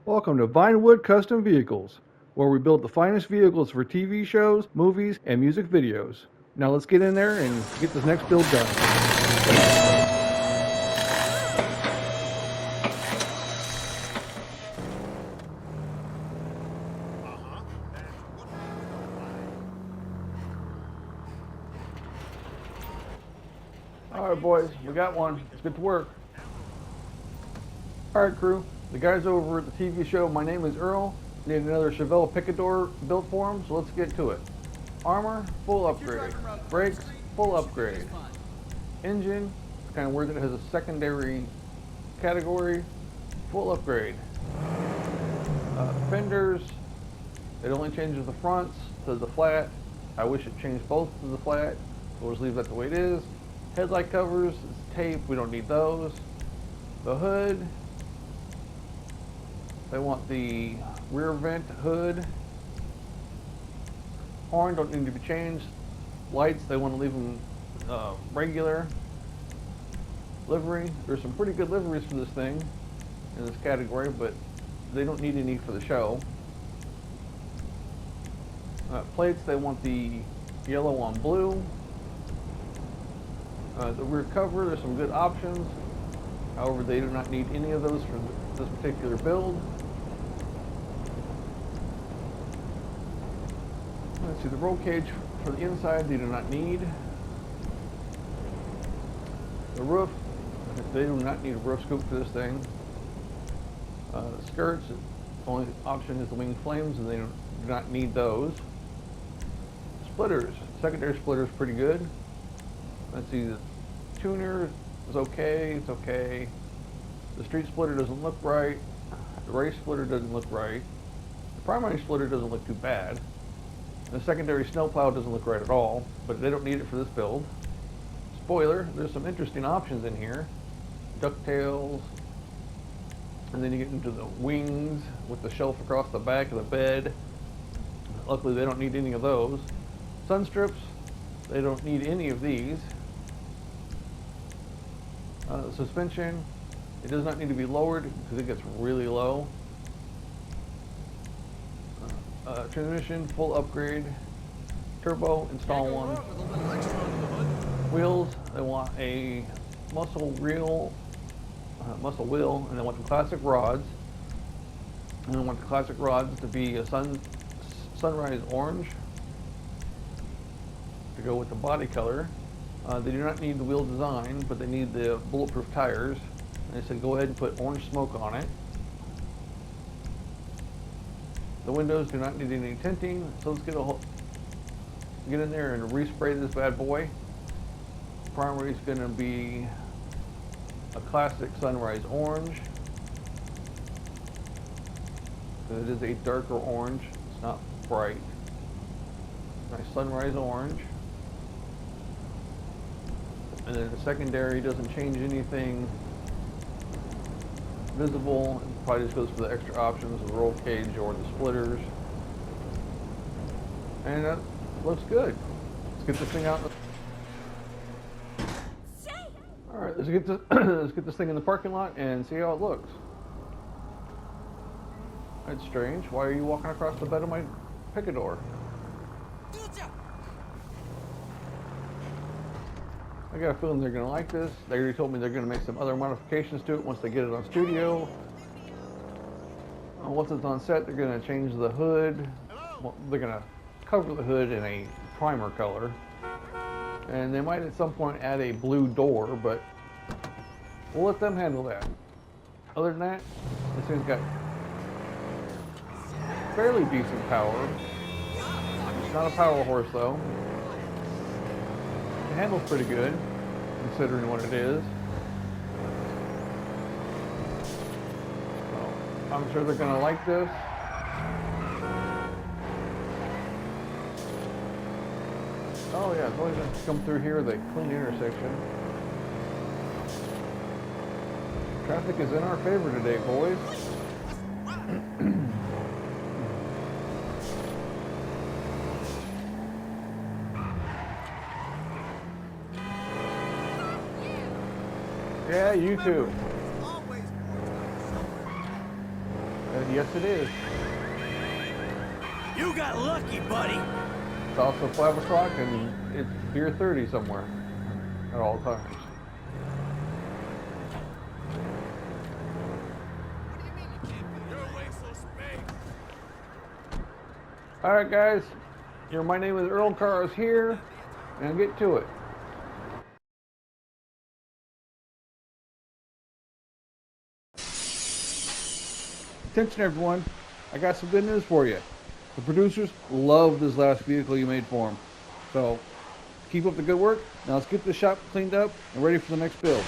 Welcome to Vinewood Custom Vehicles, where we build the finest vehicles for TV shows, movies, and music videos. Now let's get in there and get this next build done. Alright boys, we got one. Let's get to work. Alright crew, the guys over at the TV show My Name is Earl need another Cheval Picador built for them, so let's get to it. Armor, full upgrade. Brakes, full upgrade. Engine, it's kind of weird that it has a secondary category, full upgrade. Fenders, it only changes the fronts to the flat. I wish it changed both to the flat, so we'll just leave that the way it is. Headlight covers, it's tape, we don't need those. The hood, they want the rear vent hood. Horn don't need to be changed. Lights, they want to leave them regular. Livery, there's some pretty good liveries for this thing in this category, but they don't need any for the show. Plates, they want the yellow on blue. The rear cover, there's some good options. However, they do not need any of those for this particular build. Let's see, the roll cage for the inside, they do not need. The roof, they do not need a roof scoop for this thing. The skirts, the only option is the wing flames, and they do not need those. Splitters, secondary splitter is pretty good. Let's see, the tuner is okay, it's okay. The street splitter doesn't look right. The race splitter doesn't look right. The primary splitter doesn't look too bad. The secondary snowplow doesn't look right at all, but they don't need it for this build. Spoiler, there's some interesting options in here. Ducktails, and then you get into the wings with the shelf across the back of the bed. Luckily they don't need any of those. Sun strips, they don't need any of these. Suspension, it does not need to be lowered because it gets really low. Transmission, full upgrade. Turbo, install one. Wheels, they want a muscle wheel, and they want the classic rods. And they want the classic rods to be a sunrise orange to go with the body color. They do not need the wheel design, but they need the bulletproof tires. And they said go ahead and put orange smoke on it. The windows do not need any tinting, so let's get in there and respray this bad boy. Primary is going to be a classic sunrise orange. It is a darker orange, it's not bright. Nice sunrise orange. And then the secondary doesn't change anything visible. It probably just goes for the extra options, the roll cage or the splitters. And that looks good. Let's get this thing out. Alright, let's get this thing in the parking lot and see how it looks. That's strange. Why are you walking across the bed of my Picador? I got a feeling they're going to like this. They already told me they're going to make some other modifications to it once they get it on studio. Once it's on set, they're going to change the hood. Well, they're going to cover the hood in a primer color. And they might at some point add a blue door, but we'll let them handle that. Other than that, this thing's got fairly decent power. It's not a power horse though. It handles pretty good, considering what it is. So, I'm sure they're going to like this. Oh yeah, it's always going to come through here with a clean intersection. Traffic is in our favor today, boys. Yeah, you too. Yes, it is. You got lucky, buddy. It's also 5 o'clock and it's Pier 30 somewhere at all times. Alright guys, my name is Earl. Car is here, and I'll get to it. Attention everyone, I got some good news for you. The producers love this last vehicle you made for them. So, keep up the good work. Now let's get the shop cleaned up and ready for the next build.